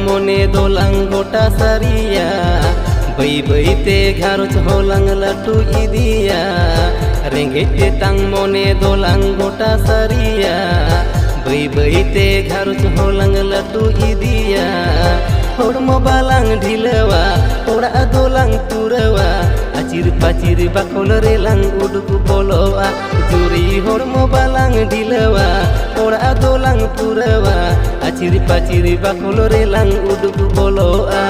mone dolang gota saria bai bai te gharoch holang latu idia rengge te tang mone dolang gota saria bai bai te gharoch holang latu idia hormo balang dhilawa ora dolang turawa acir pacir bakol relang uduk boloa juri hormo balang dhilawa ora dolang turawa acir pacir bakol relang uduk boloa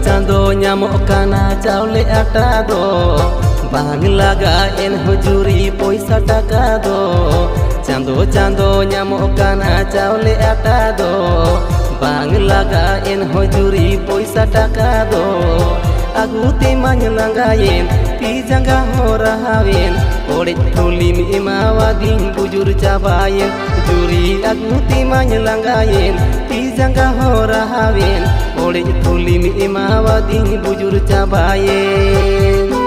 Chando nyamok kana chaule ata do bang lagaen hujuri poisa taka do chando nyamok kana chaule ata do bang lagaen hujuri poisa taka do aguti manlangayen ti janga horahawen ore thulim imawading bujur cabayen juri aguti manlangayen ti janga horahawen ore thulim imawading bujur cabayen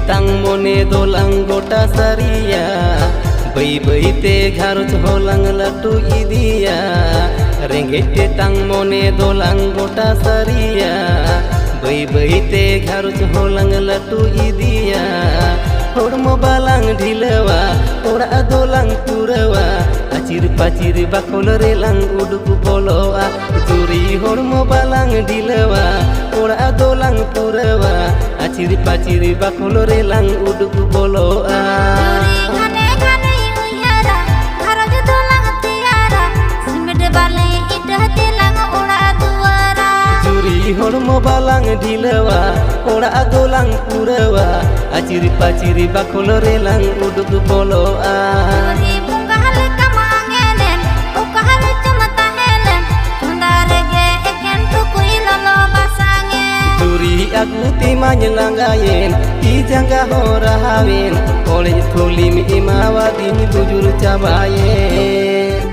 tang mone dolang gota saria bai bai te gharoch holang latu idia rengge te tang mone dolang gota saria bai bai te gharoch holang latu idia hormo balang dhilawa ora dolang turawa acir pacir bakol relang uduk boloa juri hormo balang dhilawa ora dolang turawa acir pacir bakol relang uduk boloa juri hormo balang dhilawa ora dolang turawa acir pacir bakol relang uduk boloa aguti manlangayen ti janga horahawen oleh thulim imawadin bujur cabayen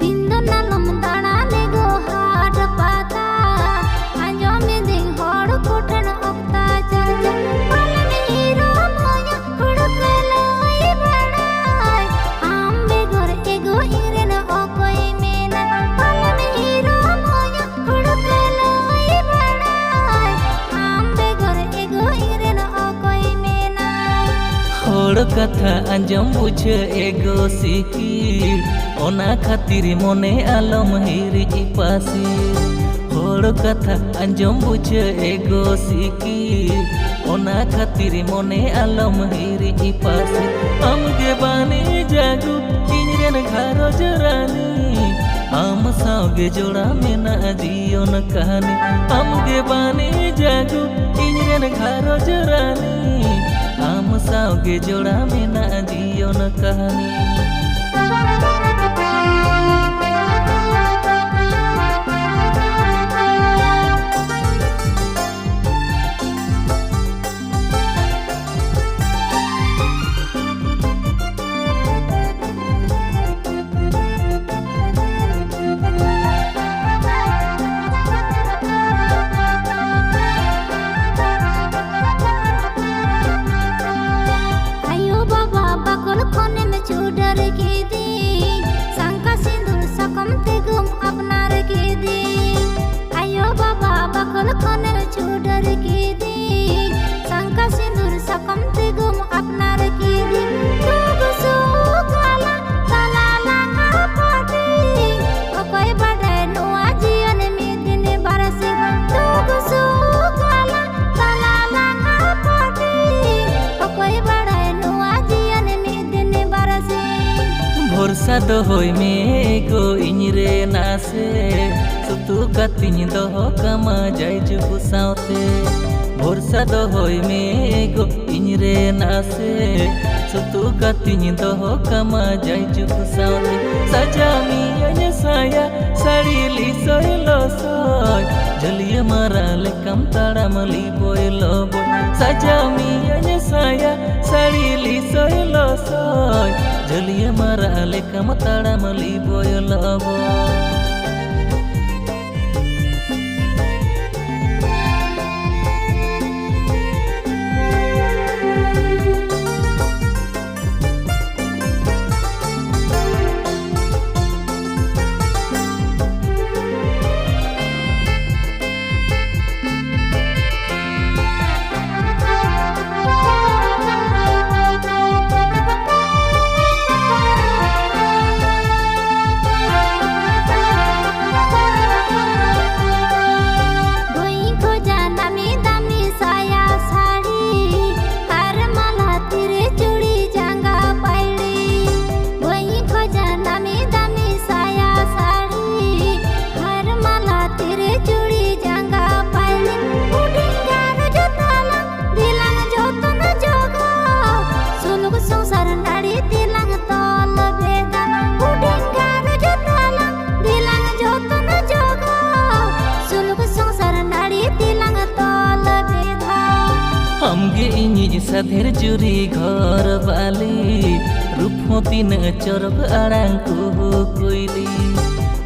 Bindu nalom dana nego had pata कथा आंजम बुझे एगो सिकिर ओना खातिर मने आलम हिरी पासी होड़ कथा आंजम बुझे एगो सिकिर ओना खातिर मने आलम हिरी पासी आमगे बानी जागू इनरेन घारोज रानी आम सागे जोड़ा मेना जीवन कहानी आमगे बानी जागू इनरेन घारोज रानी आम सागे जोड़ा मेना जीवन कहानी। भरोसा दोहई में गो इनरे नासे सुतु कतिन दोहो कमा जाय जुगु सावते भरोसा दोहई में गो इनरे नासे सुतु कतिन दोहो कमा जाय जुगु सावते सजामी अने साया साड़ी ली सोयलो सोय जलिए माराले कम ताड़ामली बोयलो बोय सजामी अने साया साड़ी ली सोयलो सोय जलिए माराले कम ताड़ामली बोयलो बोय। हमगे इनिज साधेर जुरी घर बाली रूपमती न चरक आड़ांग कोइली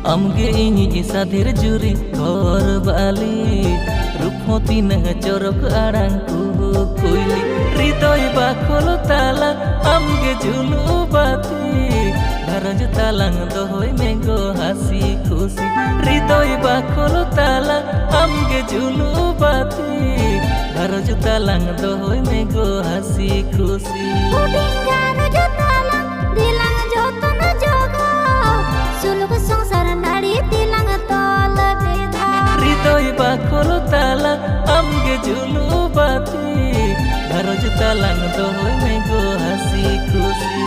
हमगे इनिज साधेर जुरी घर बाली रूपमती न चरक आड़ांग कोइली हृदय बाखल ताला हमगे झुलु बाती घरज तालांग दोहई में गो हासी खुशी हृदय बाखल ताला हमगे झुलु बाती घरज तालांग दोहई में गो हासी खुशी हृदय बाखल ताला हमगे झुलु बाती घरज तालांग दोहई में गो हासी खुशी।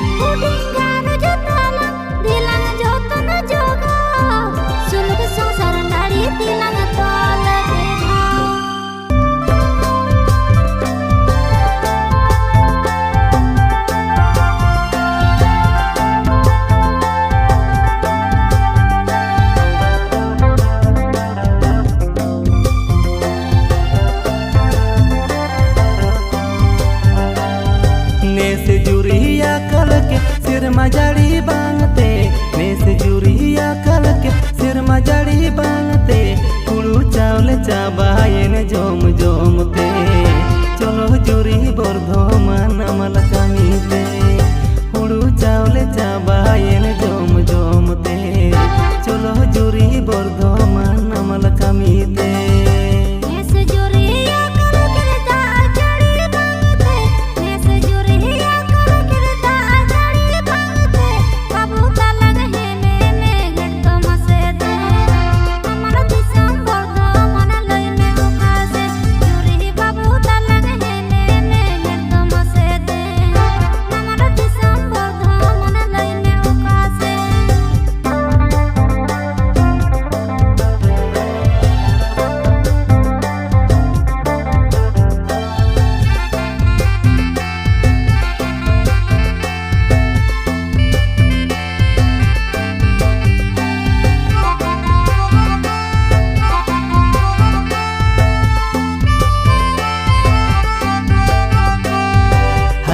नेसे जुरिया कल के सिर मजाड़ी बांगते नेसे जुरिया कल के सिर मजाड़ी बांगते कुड़ू चावले चाबायन जोम जोमते चलो जुरी बर्धमान अमल कामीते कुड़ू चावले चाबायन जोम जोमते चलो जुरी बर्धमान अमल कामीते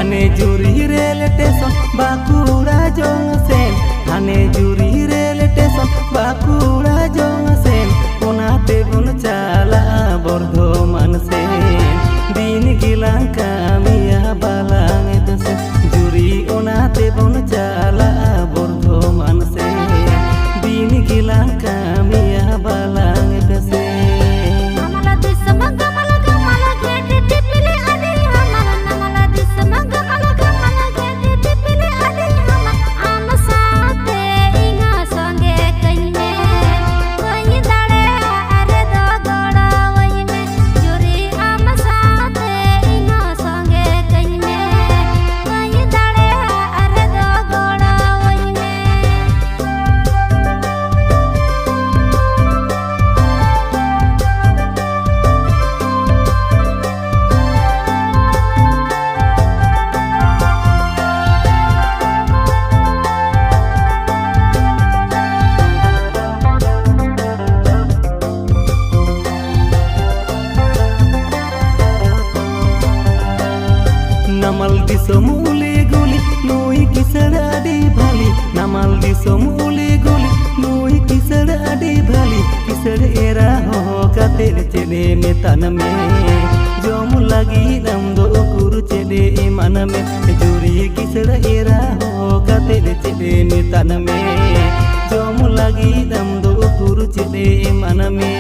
हाने जुरी रेल स्टेशन बाकुड़ा जंक्शन हाने जुरी रेल स्टेशन बाकुड़ा जंक्शन ओनाते बन चाला बर्धमान सेन दिन गिलां कामिया बालांग दसे जुरी ओनाते बन चाला बर्धमान सेन दिन गिलां कामिया बालांग दसे Namal disom uli guli nui kisar adi bhali Namal disom uli guli nui kisar adi bhali Kisar era ho kater chede metan me Jom lagi dam do kuru chede iman me Juri kisar era ho kater chede metan me Jom lagi dam do kuru chede iman me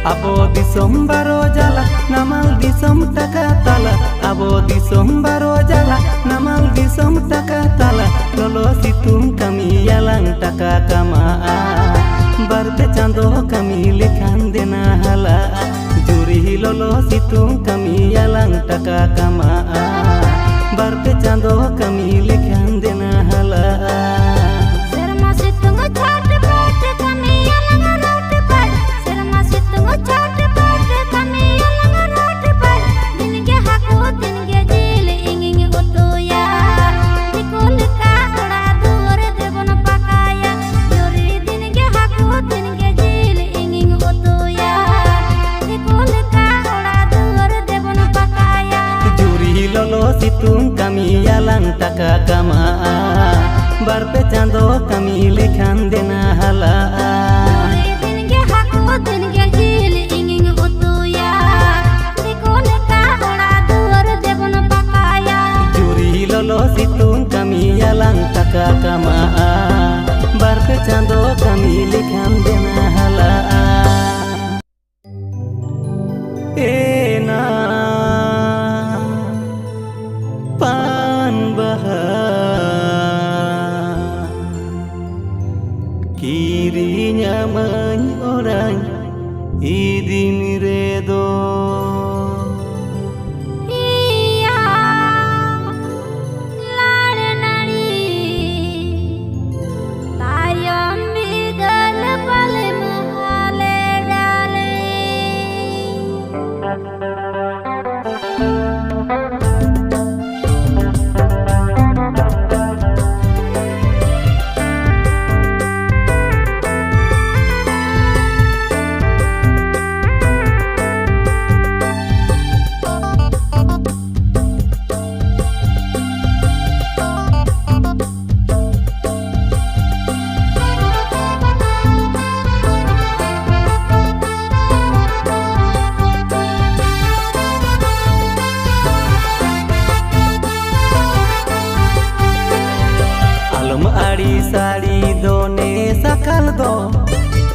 Abo disom baro jala namal disom taka tala Abo disom baro jala namal disom taka tala Lolo situng kami yalang taka kamaa Barte chando kami lekhan dena hala Juri lolo situng kami yalang taka kamaa Barte chando kami lekhan dena hala Situng kami yalang taka kamaa Barpe chando kami lekhan dena hala Dinge haku dinge jil inging utuya Dikole ka ora duar devon pakaya Juri lolo situng kami yalang taka kamaa Barpe chando kami lekhan dena hala Ena pan bahar kirinya orang idin redo Iya lare nari tayam bigal pale mahale dale sari done sakal do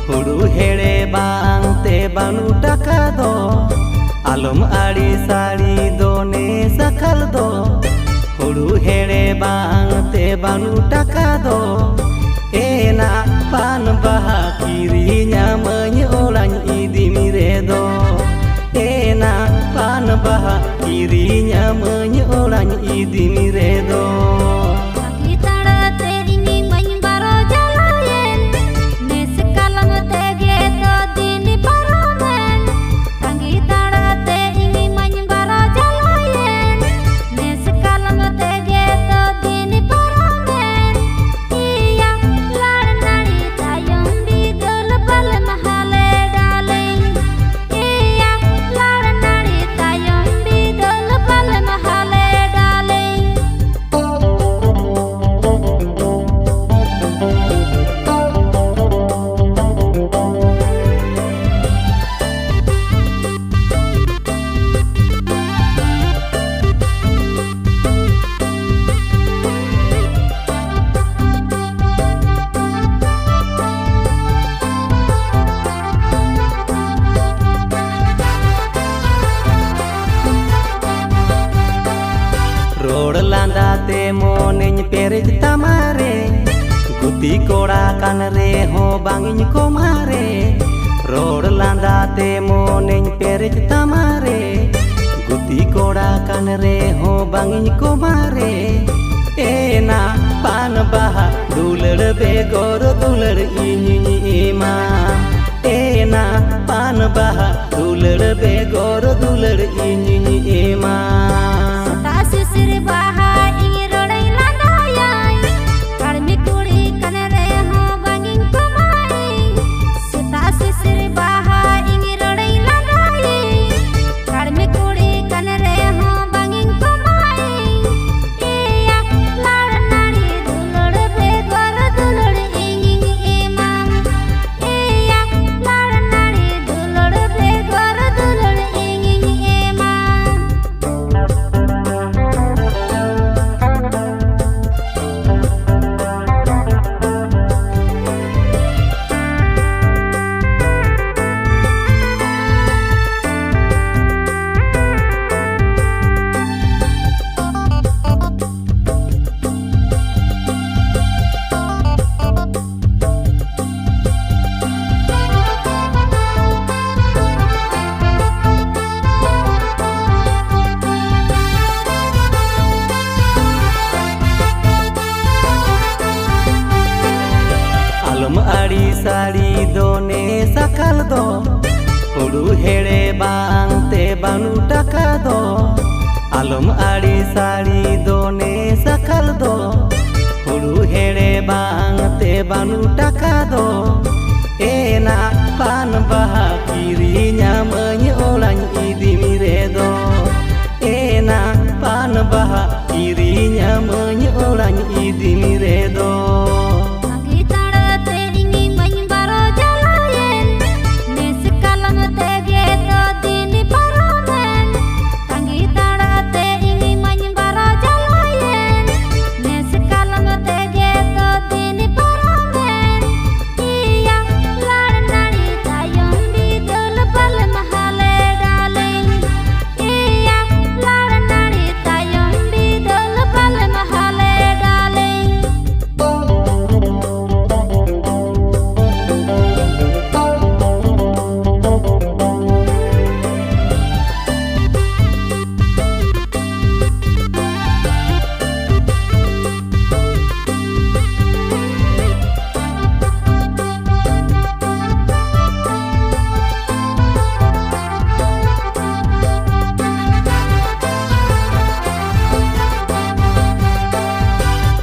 huru here bang te banu taka do alom ari sari done sakal do huru here bang te banu taka do ena pan baha kirinya menyolang idimire do ena pan baha kirinya menyolang idimire do Rod landa te moneny perej tamare guti kora kan re ho bangin komare Rod landa te moneny perej tamare guti kora kan re ho bangin komare ena pan baha dulad be gor dulad inyi ima ena pan baha dulad be gor dulad inyi ima Ari sari done sakal do huru here bang te banu taka do alom ari sari done sakal do huru here bang te banu taka do ena pan baha kirinya menyolang idimire do ena pan baha kirinya menyolang idimire do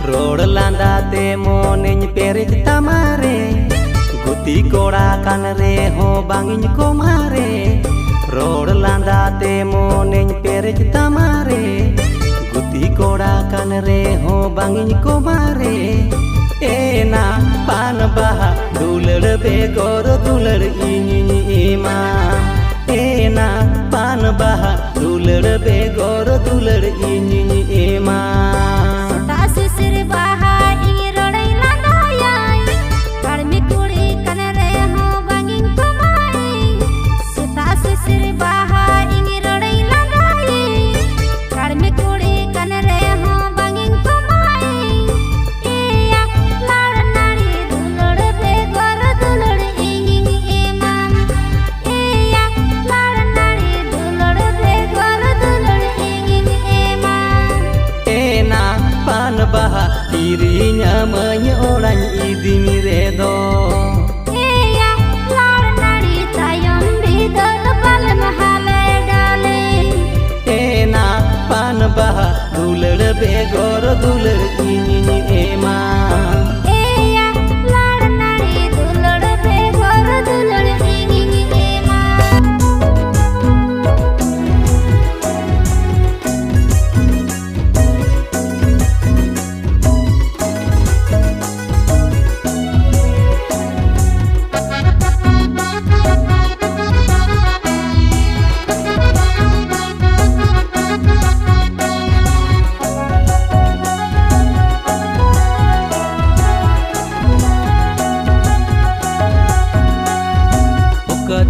Rod landa te moneny perej tamare guti kora kan re ho bangin komare Rod landa te moneny perej tamare guti kora kan re ho bangin komare ena pan baha dulad be gor dulad inyi ima ena pan baha dulad be gor dulad inyi ima Siri baha ingi बेगर दुलर इनिनि एमा एया लाडनारी दुलड़ बेगर दुलड़ इंगिंग एमा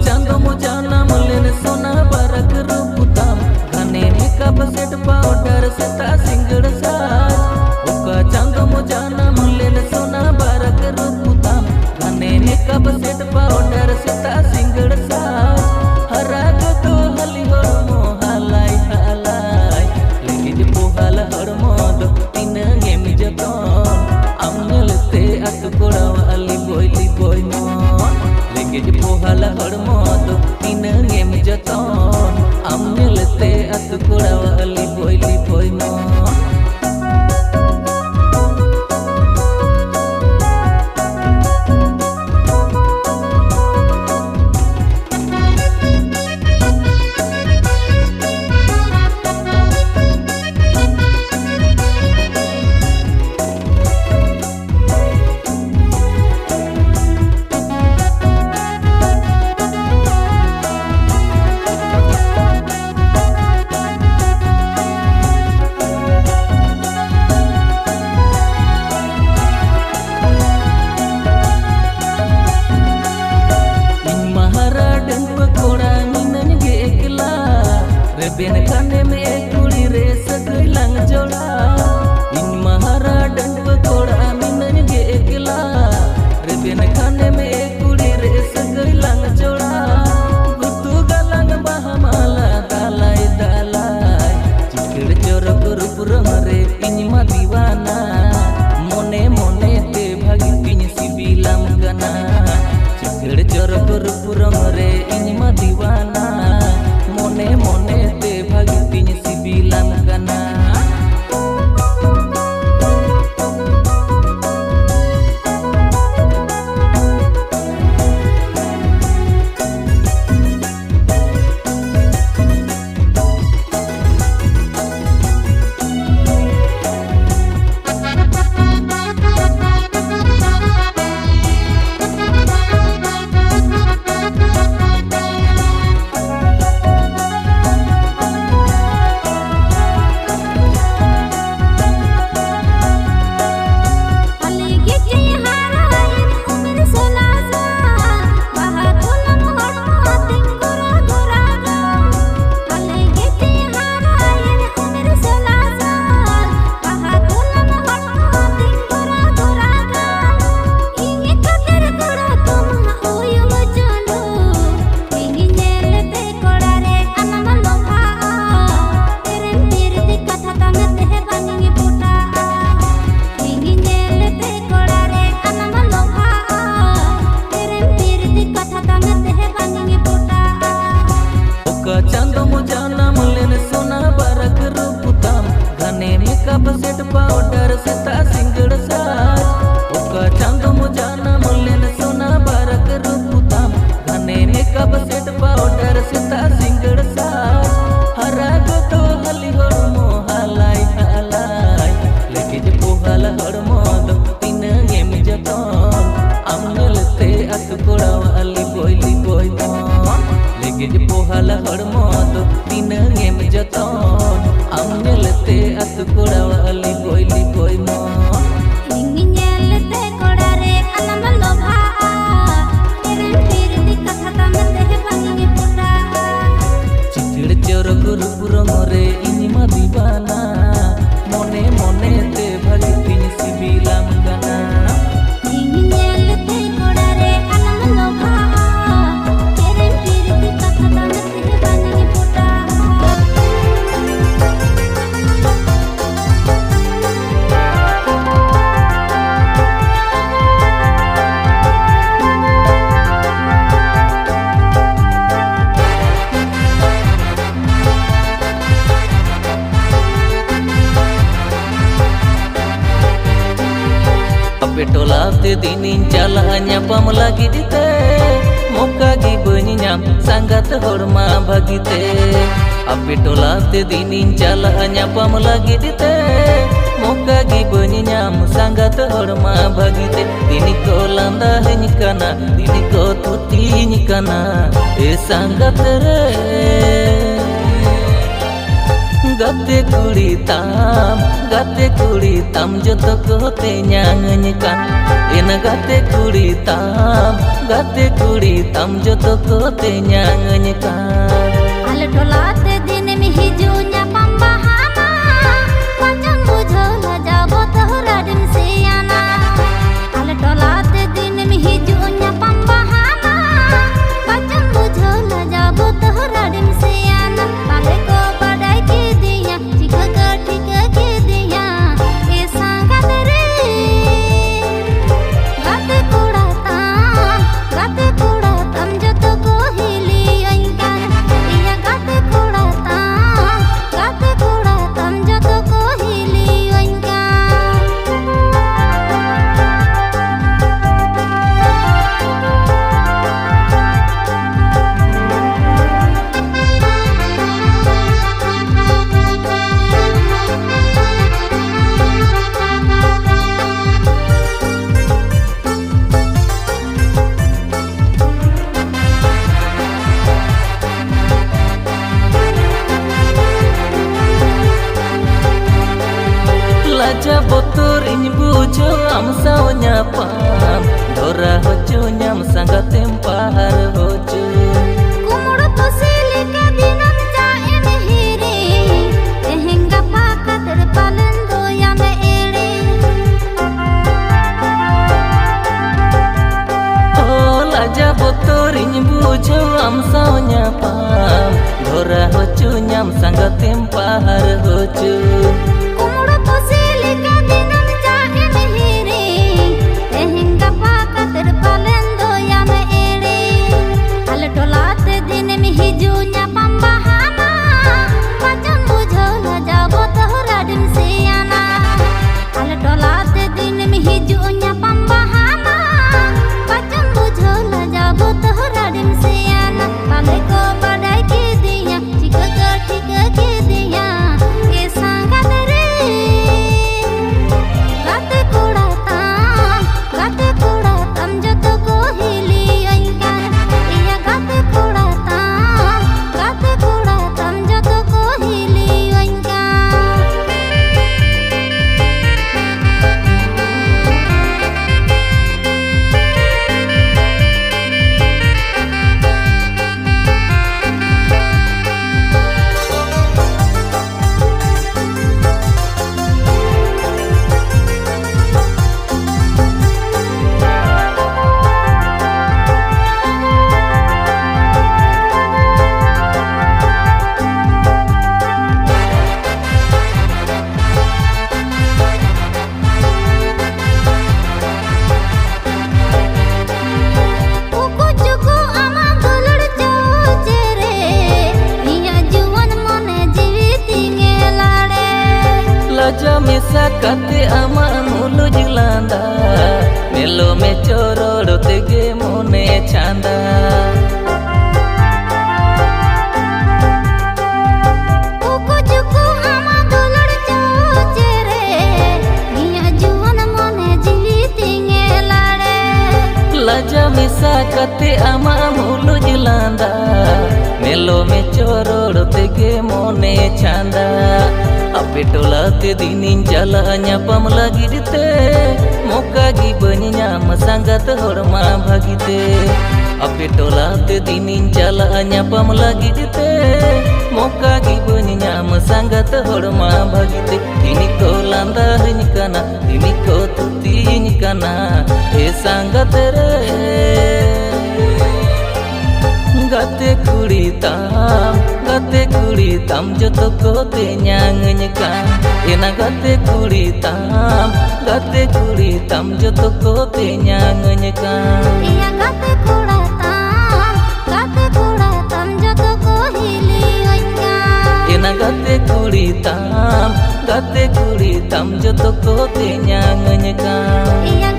चांदो मोजाना मलेन सोना बारक रूपुताम घने makeup set powder से ता सिंगड़ साज ओका चांदो मोजाना मलेन सोना बारक रूपुताम घने मेकअप सेट पाउडर से ता सिंगड़ साज हराग तो हली हरमो हालाई हालाई लेकिन पोहाल हरमो दो तीन गेम जतन आमलते अत कोड़ावा अली बोई मन लेकिन पोहाल हरमो दो तीन गेम जतन आमलते अत कोड़ावा अली बोई मन बेन खाने में एक कुड़ी रे सगई लंग जोड़ा इन महारा डंड कोड़ा मिनन गे एकला रे बेन खाने में एक कुड़ी रे सगई लंग जोड़ा गुतु गलंग बहमाला दालाई दालाई चिकड़ जोर रूप रे इन मा दीवाना मोने मोने ते भागी पिन सिबिलाम गना चिकड़ जोर रूप रे इन मा दीवाना मोने मोने ते भागी पिन सिबिलाम गना चांदो मोजाना मलेन सोना बारक रूपुताम घने मेकअप सेट पाउडर से ता सिंगड़ साज ओका चांदो मोजाना मलेन सोना बारक रूपुताम घने मेकअप सेट पाउडर से ता सिंगड़ साज हराग तो हली हरमो हालाई हालाई लेकिन पोहाल हरमो दो तीन गेम जतन आमलते अत कोड़ावा अली बोई मन लेकिन पोहाल हरमो दो तीन गेम जतन आमलते अत कोड़ावा अली बोई मन इंगिनेलते कोड़ा रे अलम लोभा तेरे पीर दी कथा तमते बंगी पुटा चिकड़ चोर गुरु रे इनिमा दीवाना मोने मोने ते भागी पिन सिबिलाम गना इंगिनेलते कोड़ा रे अलम लोभा तेरे पीर दी कथा तमते बंगी पुटा dinin chala nyapam lagi dite moka gi bani nyam sangat horma bhagite api tola te dinin chala nyapam lagi dite moka gi bani nyam sangat horma bhagite dini ko landa heni kana dini ko tuti kana e sangat re gate kuri tam joto ko te nyanyikan ena gate kuri tam joto ko te nyanyikan ale tolate din mi hijunya pambahana macam bujhola jabo tohra din siana ale tolate din mi hijunya pambahana macam bujhola jabo tohra din siana pale ko badai ke diya chika ka thika ke diya e sangat re gate kuda tam joto ko hili ainkan iya gate kuda tam joto ko hili ainkan laja botor ini bujo am sao nyapam dora hojo nyam sangat tempahar hojo kumur to sili ka dinam jaen hiri tehengga paka terpalen doyan ere oh laja botor ini bujo am sao nyapam dora hojo nyam sangat tempahar hojo kumur to sili ka dinam jaen hiri tehengga paka terpalen doyan ere ale tolate din mi hijunya pambahana macam bujhola jabo tohra din siana ale tolate din mi hijunya pambahana macam bujhola jabo tohra din siana pale ko badai ke diya chika ka thika ke diya e sangat re gate kuda tam joto ko hili ainkan iya gate kuda tam joto ko hili ainkan Uku cuku ama dulur cere iya juwan mone jiwi tingelare laja mesa kate ama mulu jilanda melo me choro tege mone chanda uku cuku ama dulur cere iya juwan mone jiwi tingelare laja mesa kate ama mulu jilanda melo me choro tege mone chanda api tola te dinin jala nyapam lagi dite moka gi bani nyam sangat horma bhagite api tola te dinin jala nyapam lagi dite moka gi bani nyam sangat horma bhagite dini ko landa heni kana dini ko tuti kana e sangat re gate kuri tam joto ko te nyanyikan ena gate kuri tam joto ko te nyanyikan iya gate kuda tam joto ko hili ainkan ena gate kuri tam joto ko te nyanyikan iya